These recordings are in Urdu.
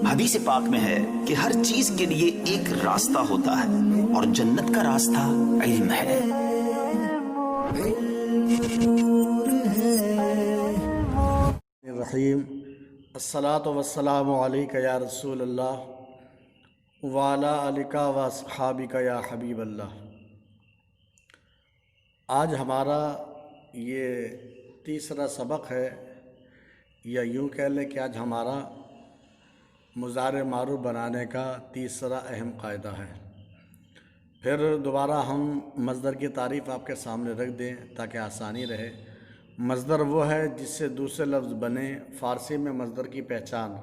حدیث پاک میں ہے کہ ہر چیز کے لیے ایک راستہ ہوتا ہے اور جنت کا راستہ علم ہے۔ الرحیم الصلاۃ والسلام علیک یا رسول اللہ وعلی آلک و اصحابک یا حبیب اللہ۔ آج ہمارا یہ تیسرا سبق ہے، یا یوں کہہ لیں کہ آج ہمارا مضارع معروف بنانے کا تیسرا اہم قاعدہ ہے۔ پھر دوبارہ ہم مصدر کی تعریف آپ کے سامنے رکھ دیں تاکہ آسانی رہے۔ مصدر وہ ہے جس سے دوسرے لفظ بنے۔ فارسی میں مصدر کی پہچان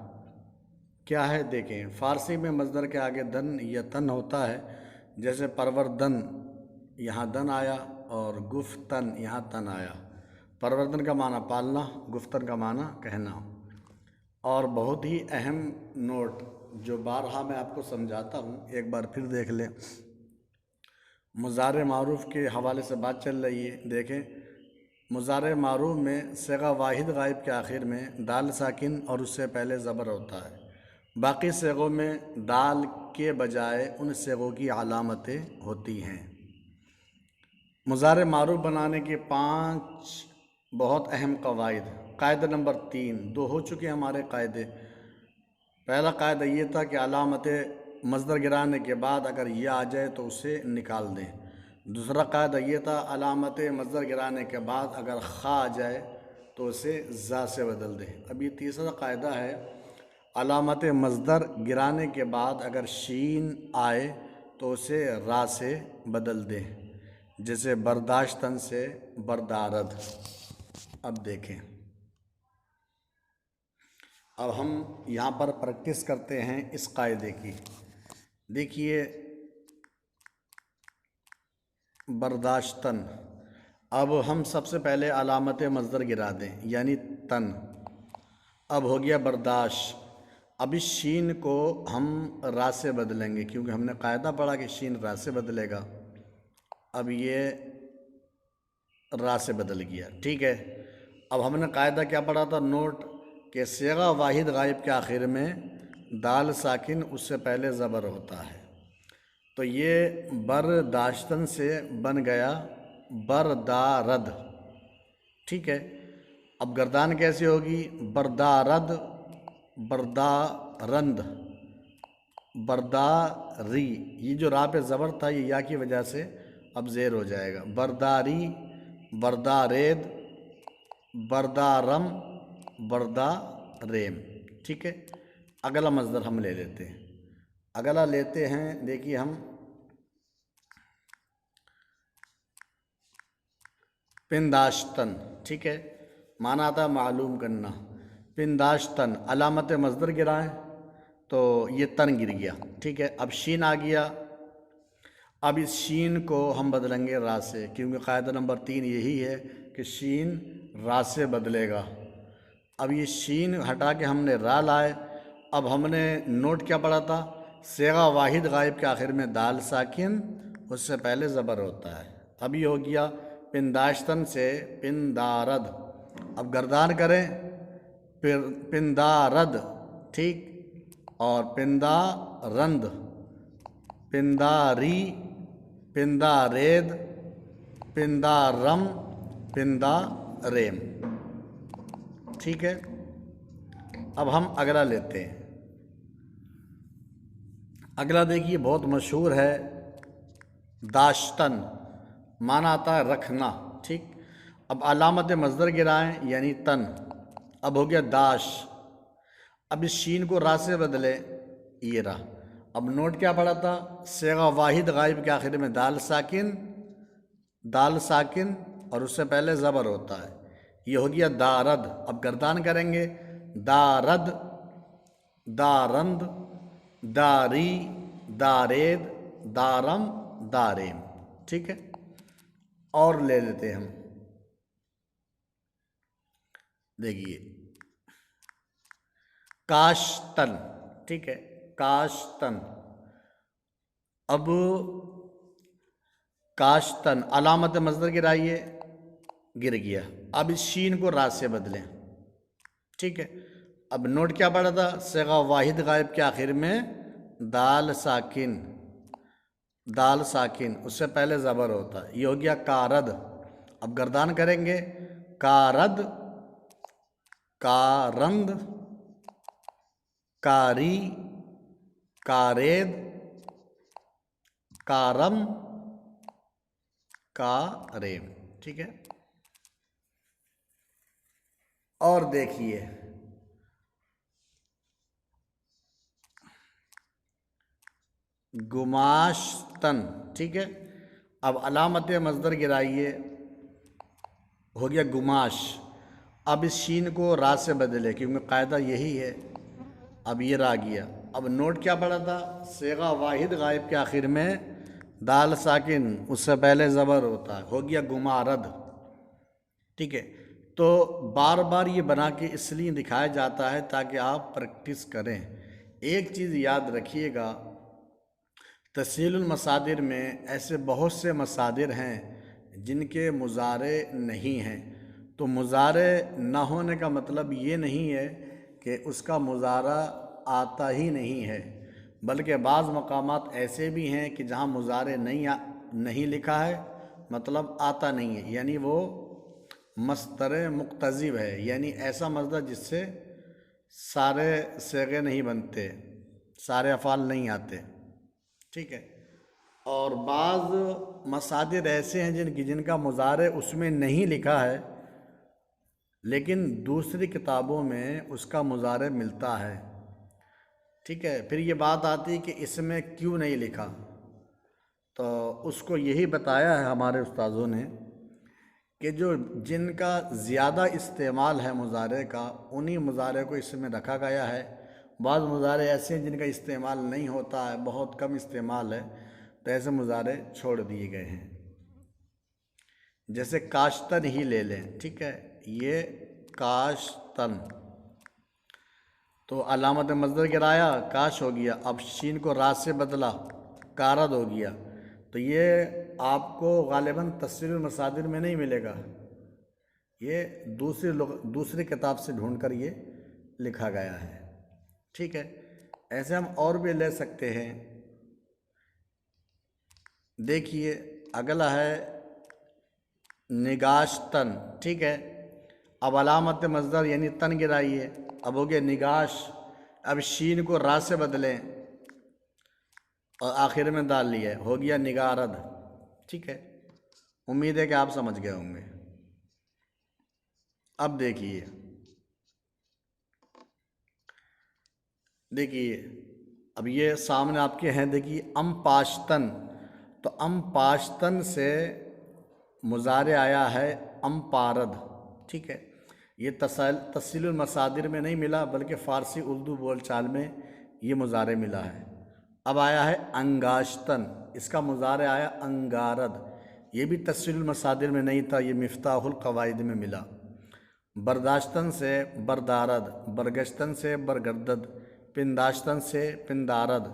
کیا ہے دیکھیں، فارسی میں مصدر کے آگے دن یا تن ہوتا ہے، جیسے پروردن یہاں دن آیا اور گفتن یہاں تن آیا۔ پروردن کا معنی پالنا، گفتن کا معنی کہنا۔ اور بہت ہی اہم نوٹ جو بارہا میں آپ کو سمجھاتا ہوں، ایک بار پھر دیکھ لیں۔ مضارع معروف کے حوالے سے بات چل رہی ہے، دیکھیں مضارع معروف میں صیغہ واحد غائب کے آخر میں دال ساکن اور اس سے پہلے زبر ہوتا ہے۔ باقی صیغوں میں دال کے بجائے ان صیغوں کی علامتیں ہوتی ہیں۔ مضارع معروف بنانے کے 5 بہت اہم قواعد۔ قاعدہ نمبر 3، 2 ہو چکے ہمارے قاعدے۔ پہلا قاعدہ یہ تھا کہ علامت مصدر گرانے کے بعد اگر یہ آ جائے تو اسے نکال دیں۔ دوسرا قاعدہ یہ تھا علامت مصدر گرانے کے بعد اگر خا آ جائے تو اسے زا سے بدل دیں۔ اب یہ تیسرا قاعدہ ہے، علامت مصدر گرانے کے بعد اگر شین آئے تو اسے را سے بدل دیں، جیسے برداشتن سے بردارد۔ اب دیکھیں، اب ہم یہاں پر پریکٹس کرتے ہیں اس قاعدے کی۔ دیکھیے برداشتن، اب ہم سب سے پہلے علامت مصدر گرا دیں یعنی تن۔ اب ہو گیا برداشت۔ اب اس شین کو ہم را سے بدلیں گے کیونکہ ہم نے قاعدہ پڑھا کہ شین را سے بدلے گا۔ اب یہ را سے بدل گیا، ٹھیک ہے۔ اب ہم نے قاعدہ کیا پڑھا تھا، نوٹ، کہ صیغہ واحد غائب کے آخر میں دال ساکن اس سے پہلے زبر ہوتا ہے، تو یہ برداشتن سے بن گیا بردارد، ٹھیک ہے۔ اب گردان کیسے ہوگی، بردارد، بردارند، برداری، یہ جو را پہ زبر تھا یہ یا کی وجہ سے اب زیر ہو جائے گا۔ برداری، بردارید، بردارم، برداریم، ٹھیک ہے۔ اگلا مصدر ہم لے لیتے ہیں، اگلا لیتے ہیں، دیکھیے ہم پنداشتن، ٹھیک ہے، معنی آتا ہے معلوم کرنا۔ پنداشتن، علامت مصدر گرائیں تو یہ تن گر گیا، ٹھیک ہے۔ اب شین آ گیا، اب اس شین کو ہم بدلیں گے را سے، کیونکہ قاعدہ نمبر 3 یہی ہے کہ شین را سے بدلے گا۔ اب یہ شین ہٹا کے ہم نے را لائے۔ اب ہم نے نوٹ کیا پڑھا تھا، صیغہ واحد غائب کے آخر میں دال ساکن اس سے پہلے زبر ہوتا ہے۔ اب یہ ہو گیا پنداشتن سے پندارد۔ اب گردان کریں، پندارد، ٹھیک، اور پندارند، پنداری، پندارید، پندارم، پنداریم، ٹھیک ہے۔ اب ہم اگلا لیتے ہیں۔ اگلا دیکھیے بہت مشہور ہے، داشتن، معنی آتا ہے رکھنا، ٹھیک۔ اب علامت مصدر گرائیں یعنی تن۔ اب ہو گیا داش، اب اس شین کو را سے بدلے، یہ را۔ اب نوٹ کیا پڑا تھا، صیغہ واحد غائب کے آخر میں دال ساکن، دال ساکن اور اس سے پہلے زبر ہوتا ہے، یہ ہو گیا دارد۔ اب گردان کریں گے، دارد، دارند، داری، دارید، دارم، داریم، ٹھیک ہے۔ اور لے لیتے ہم، دیکھیے کاشتن، ٹھیک ہے، کاشتن۔ اب کاشتن، علامت مصدر گرائیے، گر گیا۔ اب اس شین کو را سے بدلیں، ٹھیک ہے۔ اب نوٹ کیا پڑا تھا؟ صیغہ واحد غائب کے آخر میں دال ساکن، دال ساکن اس سے پہلے زبر ہوتا ہے، یہ ہو گیا کارد۔ اب گردان کریں گے، کارد، کارند، کاری، کارید، کارم، کاریم، ٹھیک ہے۔ اور دیکھیے گماشتن، ٹھیک ہے۔ اب علامت مصدر گرائیے، ہو گیا گماش۔ اب اس شین کو را سے بدلے کیونکہ قاعدہ یہی ہے۔ اب یہ را گیا۔ اب نوٹ کیا پڑا تھا؟ صیغہ واحد غائب کے آخر میں دال ساکن اس سے پہلے زبر ہوتا ہے، ہو گیا گمارد، ٹھیک ہے۔ تو بار بار یہ بنا کے اس لیے دکھایا جاتا ہے تاکہ آپ پریکٹس کریں۔ ایک چیز یاد رکھیے گا، تسہیل المصادر میں ایسے بہت سے مصادر ہیں جن کے مضارع نہیں ہیں، تو مضارع نہ ہونے کا مطلب یہ نہیں ہے کہ اس کا مضارع آتا ہی نہیں ہے، بلکہ بعض مقامات ایسے بھی ہیں کہ جہاں مضارع نہیں لکھا ہے، مطلب آتا نہیں ہے، یعنی وہ مصدر مقتضب ہے، یعنی ایسا مصدر جس سے سارے صیغے نہیں بنتے، سارے افعال نہیں آتے، ٹھیک ہے۔ اور بعض مصادر ایسے ہیں جن کا مضارع اس میں نہیں لکھا ہے لیکن دوسری کتابوں میں اس کا مضارع ملتا ہے، ٹھیک ہے۔ پھر یہ بات آتی ہے کہ اس میں کیوں نہیں لکھا، تو اس کو یہی بتایا ہے ہمارے استاذوں نے کہ جن کا زیادہ استعمال ہے مضارع کا، انہی مضارع کو اس میں رکھا گیا ہے۔ بعض مضارع ایسے ہیں جن کا استعمال نہیں ہوتا ہے، بہت کم استعمال ہے، تو ایسے مضارع چھوڑ دیے گئے ہیں۔ جیسے کاشتن ہی لے لیں، ٹھیک ہے، یہ کاشتن، تو علامت مصدر گرایا، کاش ہو گیا، اب شین کو را سے بدلا، کارد ہو گیا، تو یہ آپ کو غالباً تسہیل المصادر میں نہیں ملے گا، یہ دوسری کتاب سے ڈھونڈ کر یہ لکھا گیا ہے، ٹھیک ہے۔ ایسے ہم اور بھی لے سکتے ہیں۔ دیکھیے اگلا ہے نگاشتن، ٹھیک ہے۔ اب علامت مصدر یعنی تن گرائیے، اب ہو گیا نگاش، اب شین کو را سے بدلیں اور آخر میں ڈال لیا، ہو گیا نگارد، ٹھیک ہے۔ امید ہے کہ آپ سمجھ گئے ہوں گے۔ اب دیکھیے اب یہ سامنے آپ کے ہیں، دیکھیے ام پاشتن، تو ام پاشتن سے مضارع آیا ہے ام پارد، ٹھیک ہے۔ یہ تسہیل المصادر میں نہیں ملا بلکہ فارسی اردو بول چال میں یہ مضارع ملا ہے۔ اب آیا ہے انگاشتن، اس کا مضارع آیا انگارد، یہ بھی تسہیل المصادر میں نہیں تھا، یہ مفتاح القواعد میں ملا۔ برداشتن سے بردارد، برگشتن سے برگردد، پنداشتن سے پندارد،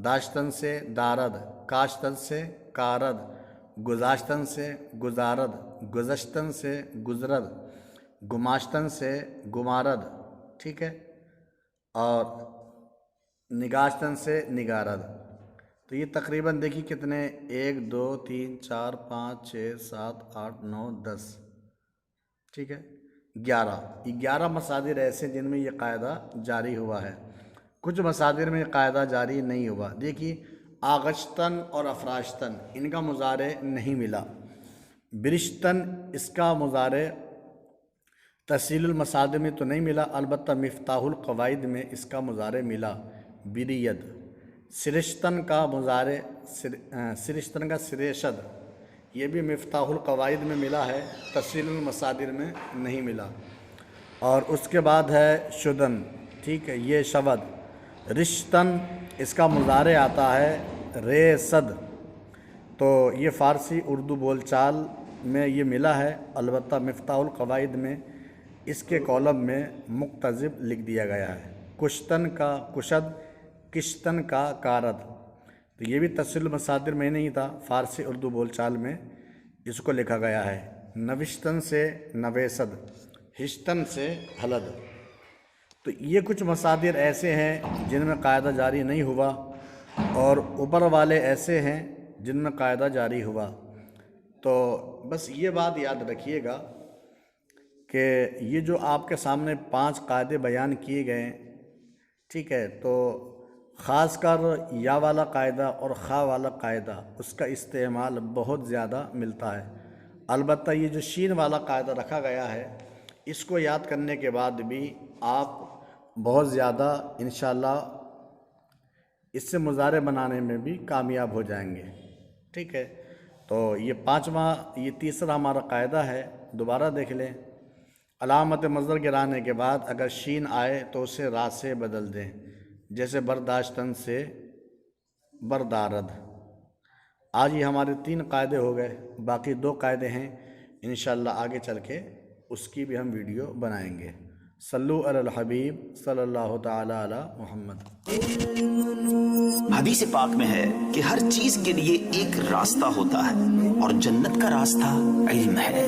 داشتن سے دارد، کاشتن سے کارد، گذاشتن سے گزارد، گذشتن سے گزرد، گماشتن سے گمارد، ٹھیک ہے، اور نگاشتن سے نگارد۔ تو یہ تقریباً دیکھیے کتنے، 1 2 3 4 5 6 7 8 9 10، ٹھیک ہے، 11۔ یہ 11 مصادر ایسے جن میں یہ قاعدہ جاری ہوا ہے، کچھ مصادر میں یہ قاعدہ جاری نہیں ہوا۔ دیکھیے آغشتن اور افراشتن، ان کا مضارع نہیں ملا۔ برشتن، اس کا مضارع تسہیل المصادر میں تو نہیں ملا، البتہ مفتاح القواعد میں اس کا مضارع ملا، برید۔ سرشتن کا مضارع، سرشتن کا سریشد، یہ بھی مفتاح القواعد میں ملا ہے، تسہیل المصادر میں نہیں ملا۔ اور اس کے بعد ہے شدن، ٹھیک ہے، یہ شود۔ رشتن، اس کا مضارع آتا ہے ریسد، تو یہ فارسی اردو بول چال میں یہ ملا ہے، البتہ مفتاح القواعد میں اس کے کالم میں مقتضب لکھ دیا گیا ہے۔ کشتن کا کشد، کشتن کا کارد، تو یہ بھی تسہیل المصادر میں نہیں تھا، فارسی اردو بول چال میں اس کو لکھا گیا ہے۔ نوشتن سے نویسد، ہشتن سے ہلد۔ تو یہ کچھ مصادر ایسے ہیں جن میں قاعدہ جاری نہیں ہوا، اور اوپر والے ایسے ہیں جن میں قاعدہ جاری ہوا۔ تو بس یہ بات یاد رکھیے گا کہ یہ جو آپ کے سامنے 5 قاعدے بیان کیے گئے، ٹھیک ہے، تو خاص کر یا والا قاعدہ اور خا والا قاعدہ اس کا استعمال بہت زیادہ ملتا ہے۔ البتہ یہ جو شین والا قاعدہ رکھا گیا ہے، اس کو یاد کرنے کے بعد بھی آپ بہت زیادہ انشاءاللہ اس سے مضارع بنانے میں بھی کامیاب ہو جائیں گے، ٹھیک ہے۔ تو یہ تیسرا ہمارا قاعدہ ہے، دوبارہ دیکھ لیں۔ علامت مصدر گرانے کے بعد اگر شین آئے تو اسے را سے بدل دیں، جیسے برداشتن سے بردارد۔ آج یہ ہمارے 3 قاعدے ہو گئے، باقی 2 قاعدے ہیں، انشاءاللہ آگے چل کے اس کی بھی ہم ویڈیو بنائیں گے۔ صلو علی الحبیب صلی اللہ تعالی علی محمد۔ حدیث پاک میں ہے کہ ہر چیز کے لیے ایک راستہ ہوتا ہے اور جنت کا راستہ علم ہے۔